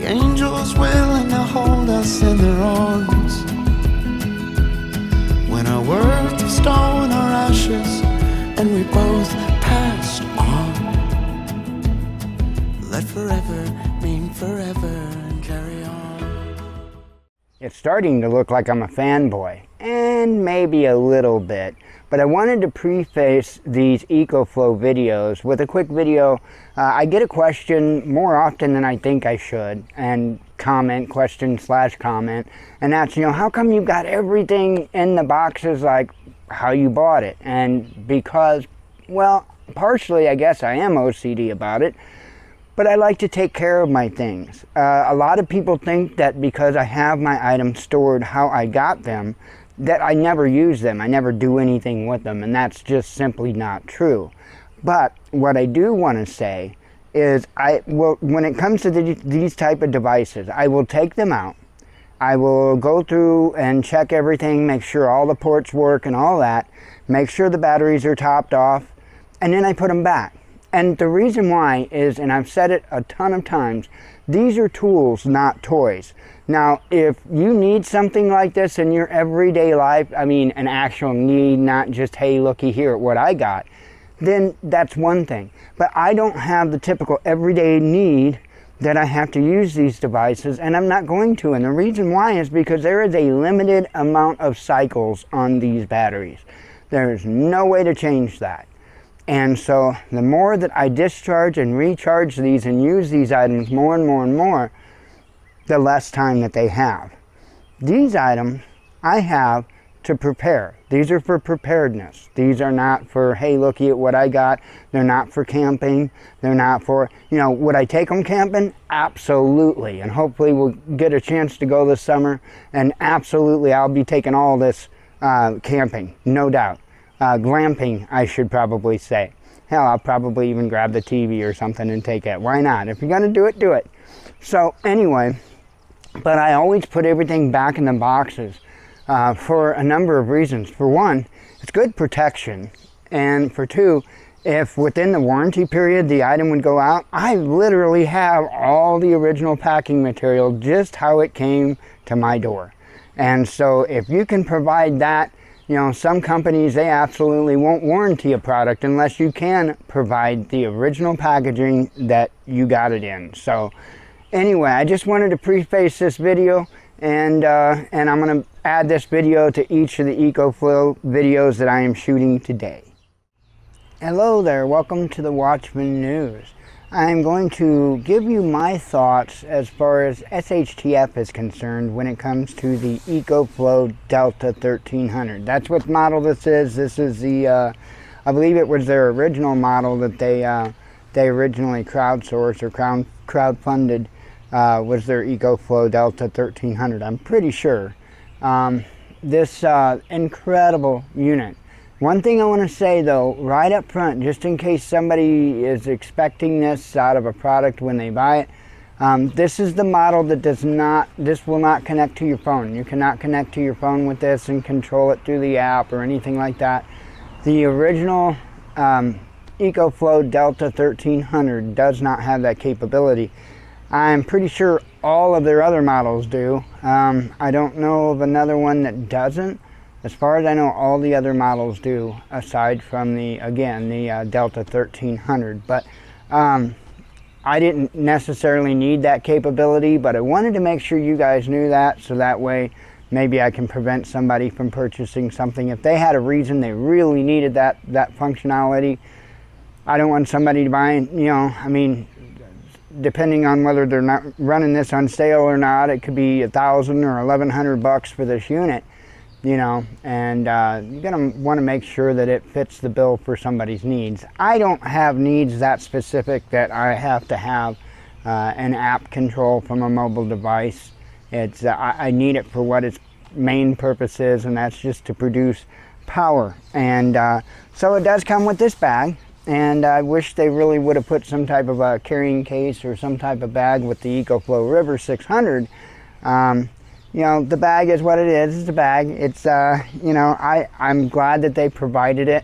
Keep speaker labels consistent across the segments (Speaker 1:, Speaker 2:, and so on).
Speaker 1: angels willing to hold us in their arms. When our worth of stone or ashes, and we both passed on. Let forever mean forever and carry on.
Speaker 2: It's starting to look like I'm a fanboy, and maybe a little bit, but I wanted to preface these Ecoflow videos with a quick video. I get a question more often than I think I should, and question/comment, and that's, how come you got everything in the boxes like how you bought it? And because, well, partially I guess I am OCD about it, but I like to take care of my things. A lot of people think that because I have my items stored how I got them, that I never use them, I never do anything with them, and that's just simply not true. But what I do want to say is, when it comes to these type of devices, I will take them out, I will go through and check everything, make sure all the ports work and all that, make sure the batteries are topped off, and then I put them back. And the reason why is, and I've said it a ton of times, these are tools, not toys. Now, if you need something like this in your everyday life, an actual need, not just, hey, looky here at what I got, then that's one thing. But I don't have the typical everyday need that I have to use these devices, and I'm not going to. And the reason why is because there is a limited amount of cycles on these batteries. There's no way to change that. And so the more that I discharge and recharge these and use these items more and more and more, the less time that they have. These items I have to prepare. These are for preparedness. These are not for, hey, looky at what I got. They're not for camping. They're not for, would I take them camping? Absolutely. And hopefully we'll get a chance to go this summer. And absolutely I'll be taking all this camping, no doubt. Glamping, I should probably say. Hell, I'll probably even grab the TV or something and take it. Why not? If you're going to do it, do it. So anyway, but I always put everything back in the boxes for a number of reasons. For one, it's good protection. And for two, if within the warranty period the item would go out, I literally have all the original packing material just how it came to my door. And so if you can provide that, some companies, they absolutely won't warranty a product unless you can provide the original packaging that you got it in. So anyway, I just wanted to preface this video, and I'm going to add this video to each of the Ecoflow videos that I am shooting today. Hello there, welcome to the Watchman News. I'm going to give you my thoughts as far as SHTF is concerned when it comes to the Ecoflow Delta 1300. That's what model this is. This is the, I believe it was their original model that they originally crowdsourced or crowdfunded, was their Ecoflow Delta 1300. I'm pretty sure. This incredible unit. One thing I want to say though, right up front, just in case somebody is expecting this out of a product when they buy it, this is the model that this will not connect to your phone. You cannot connect to your phone with this and control it through the app or anything like that. The original Ecoflow Delta 1300 does not have that capability. I'm pretty sure all of their other models do. I don't know of another one that doesn't. As far as I know, all the other models do, aside from the Delta 1300. But I didn't necessarily need that capability, but I wanted to make sure you guys knew that, so that way maybe I can prevent somebody from purchasing something. If they had a reason they really needed that functionality, I don't want somebody to buy, depending on whether they're not running this on sale or not, it could be $1,000 or $1,100 for this unit. And you're going to want to make sure that it fits the bill for somebody's needs. I don't have needs that specific that I have to have an app control from a mobile device. It's I need it for what its main purpose is, and that's just to produce power. And so it does come with this bag, and I wish they really would have put some type of a carrying case or some type of bag with the Ecoflow River 600. The bag is what it is. It's a bag. It's, I'm glad that they provided it.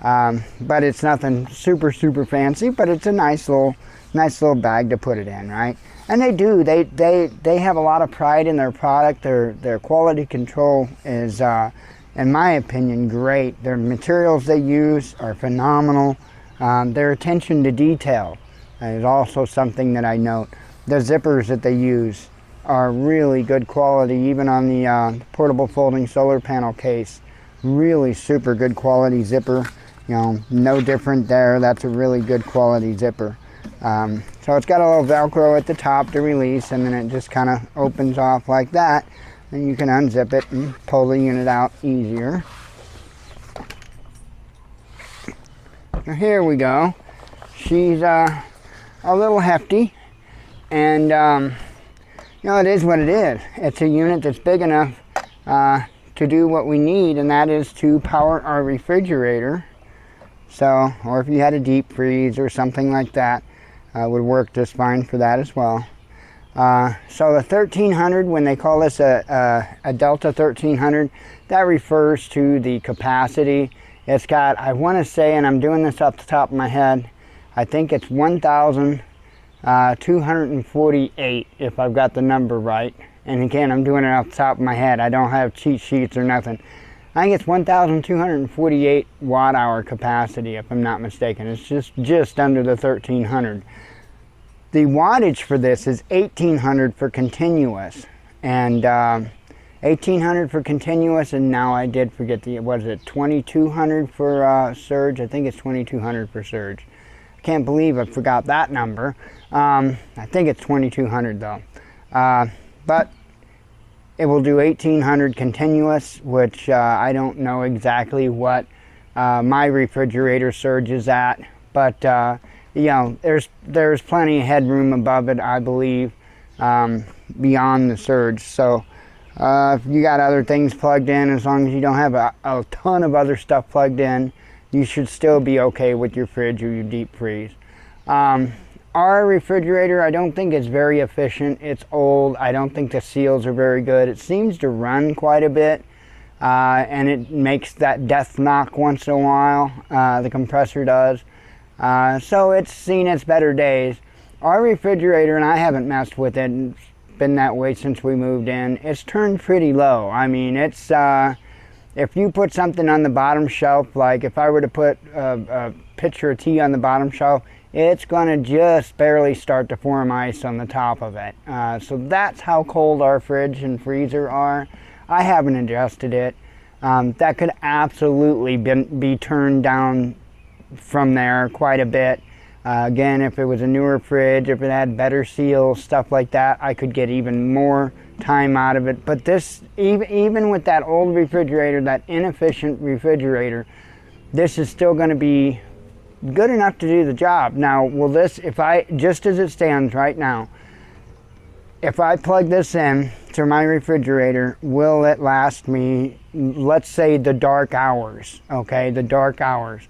Speaker 2: But it's nothing super fancy, but it's a nice little bag to put it in, right? And they have a lot of pride in their product. Their quality control is, in my opinion, great. Their materials they use are phenomenal. Their attention to detail is also something that I note. The zippers that they use are really good quality, even on the portable folding solar panel case. Really super good quality zipper. You know, no different there. That's a really good quality zipper. So it's got a little Velcro at the top to release, and then it just kind of opens off like that. And you can unzip it and pull the unit out easier. So here we go. She's a little hefty, and you know, it is what it is. It's a unit that's big enough to do what we need, and that is to power our refrigerator. So, or if you had a deep freeze or something like that, would work just fine for that as well. So the 1300, when they call this a Delta 1300, that refers to the capacity. It's got, I want to say, and I'm doing this off the top of my head, I think it's 1,248, if I've got the number right. And again, I'm doing it off the top of my head. I don't have cheat sheets or nothing. I think it's 1,248 watt-hour capacity, if I'm not mistaken. It's just under the 1,300. The wattage for this is 1,800 for continuous, and 1,800 for continuous, and now I did forget the, what is it, 2,200 for surge? I think it's 2,200 for surge. I can't believe I forgot that number. I think it's 2,200 though. But it will do 1,800 continuous, which I don't know exactly what my refrigerator surge is at, but you know, there's plenty of headroom above it, I believe, beyond the surge. So if you got other things plugged in, as long as you don't have a ton of other stuff plugged in, you should still be okay with your fridge or your deep freeze. Our refrigerator, I don't think is very efficient. It's old. I don't think the seals are very good. It seems to run quite a bit, and it makes that death knock once in a while. The compressor does. So it's seen its better days. Our refrigerator, and I haven't messed with it, it's been that way since we moved in, it's turned pretty low. I mean, it's if you put something on the bottom shelf, like if I were to put a pitcher of tea on the bottom shelf, it's going to just barely start to form ice on the top of it. So that's how cold our fridge and freezer are. I haven't adjusted it. That could absolutely be turned down from there quite a bit. Again, if it was a newer fridge, if it had better seals, stuff like that, I could get even more time out of it. But this, even with that old refrigerator, that inefficient refrigerator, this is still going to be good enough to do the job. Now, will this, if I, just as it stands right now, if I plug this in to my refrigerator, will it last me, let's say, the dark hours, okay, the dark hours?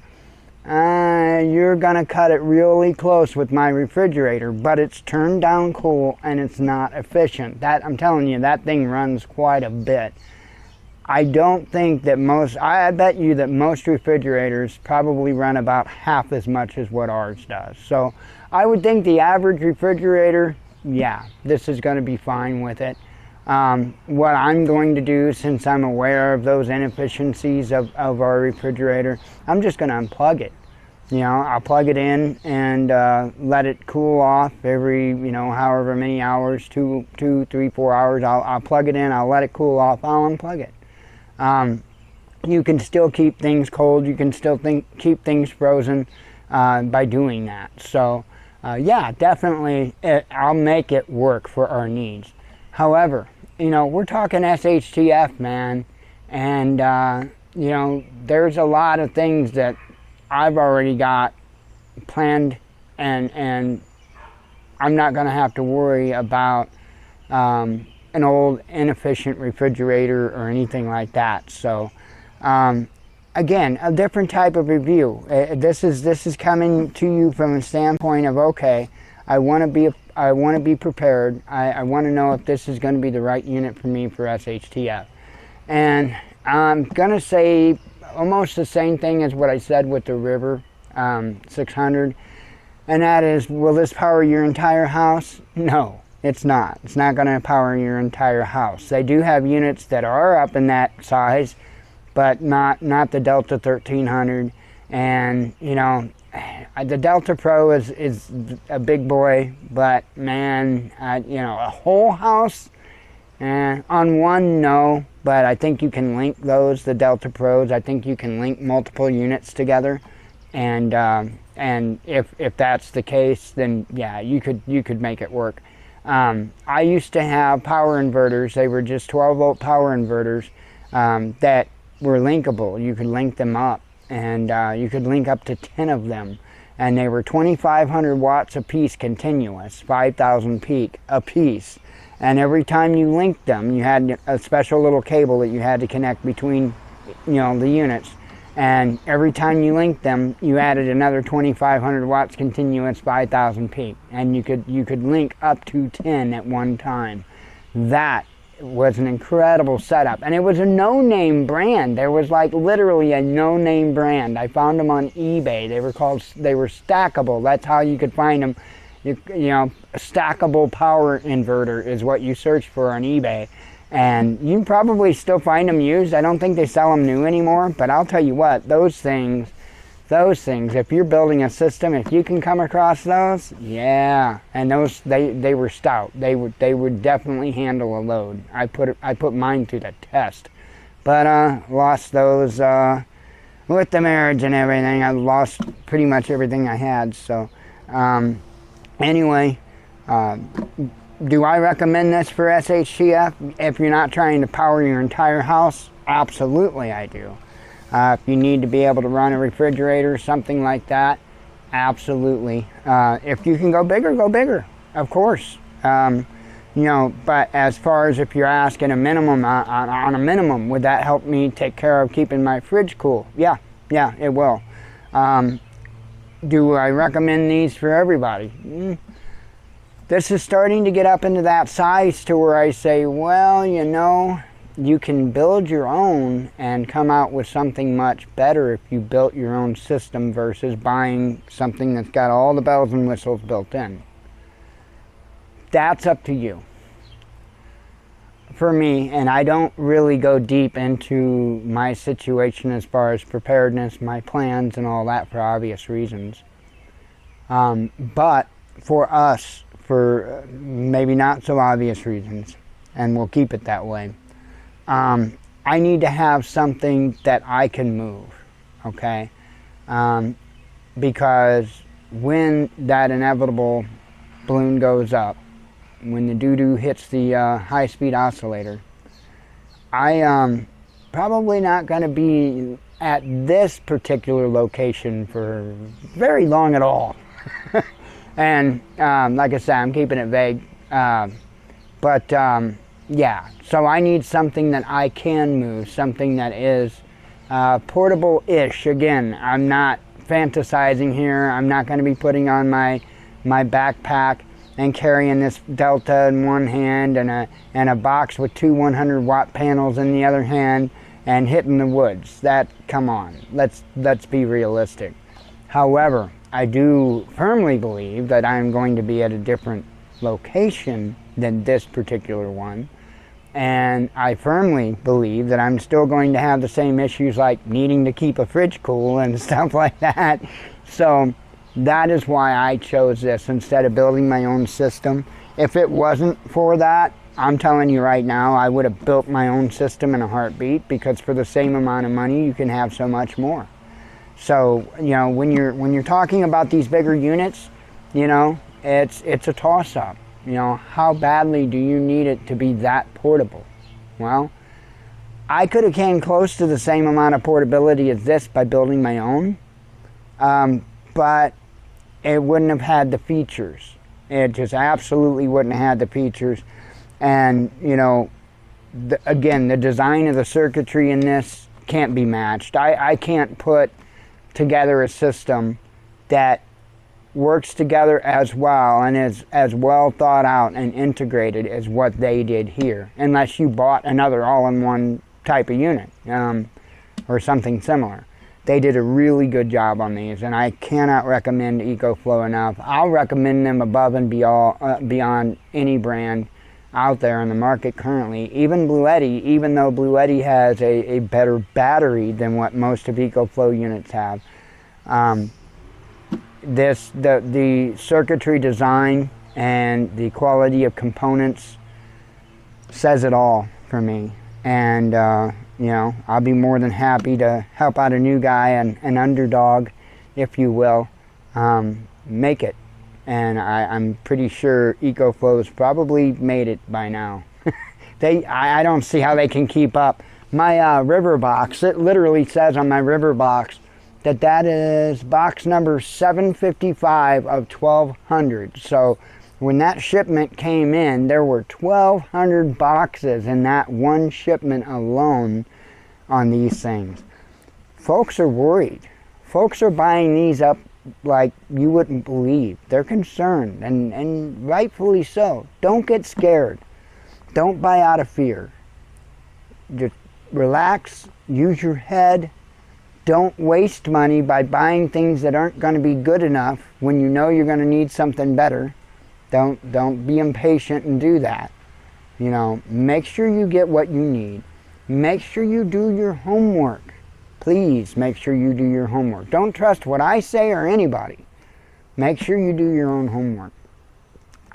Speaker 2: You're gonna cut it really close with my refrigerator, but it's turned down cool and it's not efficient. That, I'm telling you, that thing runs quite a bit. I don't think that I bet you that most refrigerators probably run about half as much as what ours does. So I would think the average refrigerator, yeah, this is gonna be fine with it. What I'm going to do, since I'm aware of those inefficiencies of our refrigerator, I'm just going to unplug it. You know, I'll plug it in and let it cool off every, you know, however many hours, 2, 3, 4 hours. I'll plug it in, I'll let it cool off, I'll unplug it. You can still keep things cold, you can still keep things frozen by doing that. So, yeah, definitely, I'll make it work for our needs. However, you know, we're talking SHTF, man, and you know, there's a lot of things that I've already got planned, and I'm not going to have to worry about an old inefficient refrigerator or anything like that. So again, a different type of review. This is coming to you from a standpoint of, okay, I want to be prepared. I want to know if this is going to be the right unit for me for SHTF. And I'm going to say almost the same thing as what I said with the River 600, and that is, will this power your entire house? No, it's not. It's not going to power your entire house. They do have units that are up in that size, but not the Delta 1300. And you know, the Delta Pro is a big boy, but man, you know, a whole house on one, no. But I think you can link those, the Delta Pros. I think you can link multiple units together, and if that's the case, then yeah, you could make it work. I used to have power inverters. They were just 12-volt power inverters that were linkable. You could link them up, and you could link up to 10 of them, and they were 2,500 watts a piece continuous, 5,000 peak a piece. And every time you linked them, you had a special little cable that you had to connect between, you know, the units. And every time you linked them, you added another 2,500 watts continuous, 5,000 peak. And you could link up to 10 at one time. That was an incredible setup. And it was a no-name brand. There was like literally a no-name brand. I found them on eBay. They were stackable. That's how you could find them. You know, a stackable power inverter is what you search for on eBay. And you can probably still find them used. I don't think they sell them new anymore, but I'll tell you what, those things, if you're building a system, if you can come across those, yeah. And those, they were stout. They would definitely handle a load. I put mine to the test. But lost those with the marriage and everything. I lost pretty much everything I had. So anyway, do I recommend this for SHTF if you're not trying to power your entire house? Absolutely I do. If you need to be able to run a refrigerator, something like that, absolutely. If you can go bigger, of course. You know, but as far as if you're asking a minimum, on a minimum, would that help me take care of keeping my fridge cool? Yeah, it will. Do I recommend these for everybody? This is starting to get up into that size to where I say, well, you know, you can build your own and come out with something much better if you built your own system versus buying something that's got all the bells and whistles built in. That's up to you. For me, and I don't really go deep into my situation as far as preparedness, my plans and all that for obvious reasons. But for us, for maybe not so obvious reasons, and we'll keep it that way, I need to have something that I can move, okay? Because when that inevitable balloon goes up, when the doo-doo hits the high-speed oscillator, I probably not going to be at this particular location for very long at all. And like I said, I'm keeping it vague. But yeah, so I need something that I can move, something that is portable-ish. Again, I'm not fantasizing here. I'm not going to be putting on my backpack and carrying this Delta in one hand and a box with two 100-watt panels in the other hand and hitting the woods. Come on, let's be realistic. However, I do firmly believe that I'm going to be at a different location than this particular one, and I firmly believe that I'm still going to have the same issues like needing to keep a fridge cool and stuff like that. So that is why I chose this instead of building my own system. If it wasn't for that, I'm telling you right now, I would have built my own system in a heartbeat, because for the same amount of money you can have so much more. So, you know, when you're talking about these bigger units, you know, it's a toss-up. You know, how badly do you need it to be that portable? Well, I could have came close to the same amount of portability as this by building my own, but it wouldn't have had the features. It just absolutely wouldn't have had the features. And, you know, again, the design of the circuitry in this can't be matched. I can't put together a system that works together as well and is as well thought out and integrated as what they did here, unless you bought another all-in-one type of unit. or something similar. They did a really good job on these, and I cannot recommend Ecoflow enough. I'll recommend them above and beyond any brand out there in the market currently. Even Bluetti, even though Bluetti has a better battery than what most of Ecoflow units have. The circuitry design and the quality of components says it all for me. And you know, I'll be more than happy to help out a new guy, and an underdog, if you will, make it. And I'm pretty sure Ecoflow's probably made it by now. I don't see how they can keep up. My river box, it literally says on my river box that is box number 755 of 1200. So when that shipment came in, there were 1,200 boxes in that one shipment alone on these things. Folks are worried. Folks are buying these up like you wouldn't believe. They're concerned, and rightfully so. Don't get scared. Don't buy out of fear. Just relax, use your head. Don't waste money by buying things that aren't going to be good enough when you know you're going to need something better. Don't be impatient and do that. You know, make sure you get what you need. Make sure you do your homework. Please make sure you do your homework. Don't trust what I say or anybody. Make sure you do your own homework.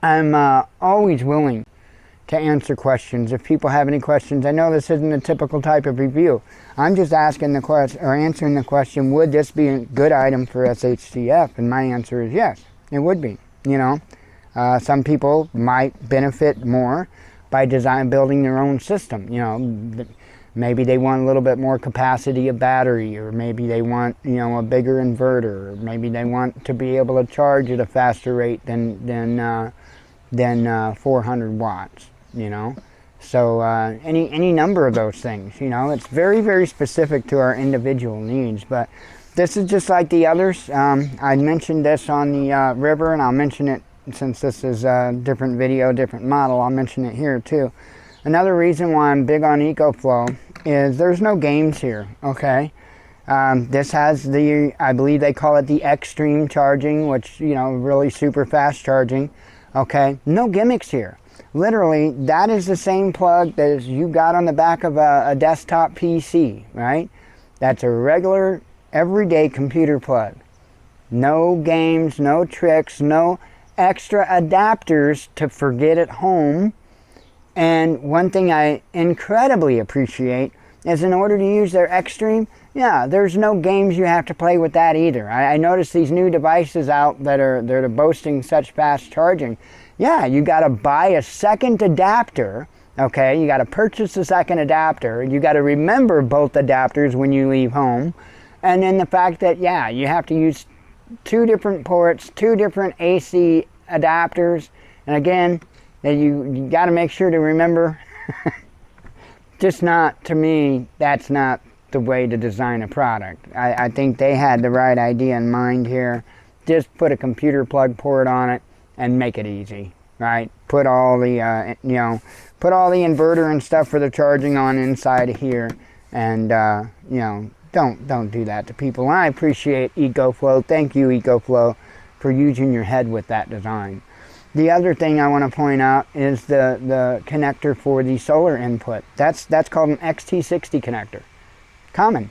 Speaker 2: I'm always willing to answer questions if people have any questions. I know this isn't a typical type of review. I'm just asking the question, or answering the question, would this be a good item for SHTF? And my answer is yes, it would be. You know, some people might benefit more by building their own system. You know, maybe they want a little bit more capacity of battery, or maybe they want, you know, a bigger inverter, or maybe they want to be able to charge at a faster rate than 400 watts. You know, so any number of those things. You know, it's very, very specific to our individual needs. But this is just like the others. I mentioned this on the river, and I'll mention it since this is a different video, different model. I'll mention it here too. Another reason why I'm big on Ecoflow is there's no games here, okay? This has the, I believe they call it the extreme charging, which, you know, really super fast charging, okay? No gimmicks here. Literally, that is the same plug that you got on the back of a desktop PC, right? That's a regular, everyday computer plug. No games, no tricks, no extra adapters to forget at home. And one thing I incredibly appreciate is, in order to use their Extreme, yeah, there's no games you have to play with that either. I noticed these new devices out that are boasting such fast charging. Yeah, you got to buy a second adapter, okay? You got to purchase a second adapter. You got to remember both adapters when you leave home. And then the fact that, yeah, you have to use 2 different ports, 2 different AC adapters. And again, that you got to make sure to remember. Just not, to me, that's not the way to design a product. I think they had the right idea in mind here. Just put a computer plug port on it and make it easy, right? Put all the, put all the inverter and stuff for the charging on inside of here, and don't do that to people. And I appreciate Ecoflow. Thank you, Ecoflow, for using your head with that design. The other thing I want to point out is the connector for the solar input. That's called an XT60 connector. Common.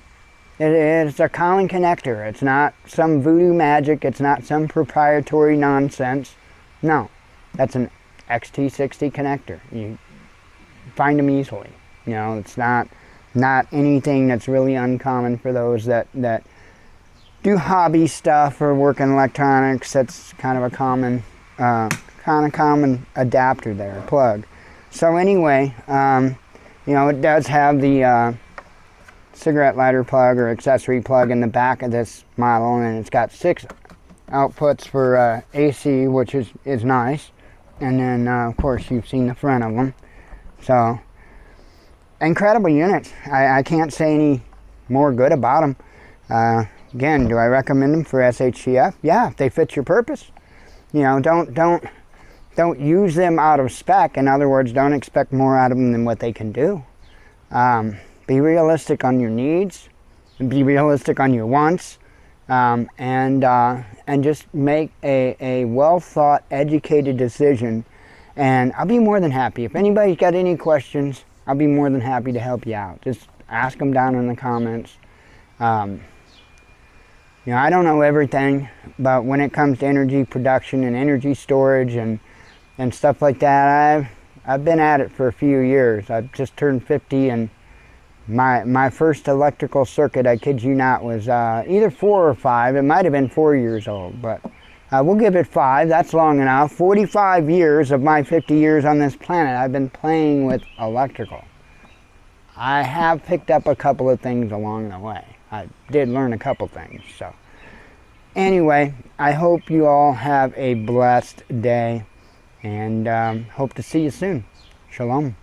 Speaker 2: It's a common connector. It's not some voodoo magic. It's not some proprietary nonsense. No, that's an XT60 connector. You find them easily. You know, it's not anything that's really uncommon for those that do hobby stuff or work in electronics. That's kind of a common adapter there, plug. So anyway, it does have the cigarette lighter plug or accessory plug in the back of this model, and it's got 6 outputs for AC, which is nice. And then of course you've seen the front of them. So incredible units. I can't say any more good about them. Again, do I recommend them for SHTF? Yeah, if they fit your purpose. You know, don't use them out of spec. In other words, don't expect more out of them than what they can do. Be realistic on your needs. be realistic on your wants, and just make a well thought, educated decision. And I'll be more than happy. If anybody's got any questions, I'll be more than happy to help you out. Just ask them down in the comments. You know, I don't know everything, but when it comes to energy production and energy storage and stuff like that, I've been at it for a few years. I've just turned 50, and my first electrical circuit, I kid you not, was either 4 or 5. It might have been 4 years old, but we'll give it 5. That's long enough. 45 years of my 50 years on this planet, I've been playing with electrical. I have picked up a couple of things along the way. I did learn a couple things. So anyway, I hope you all have a blessed day, and hope to see you soon. Shalom.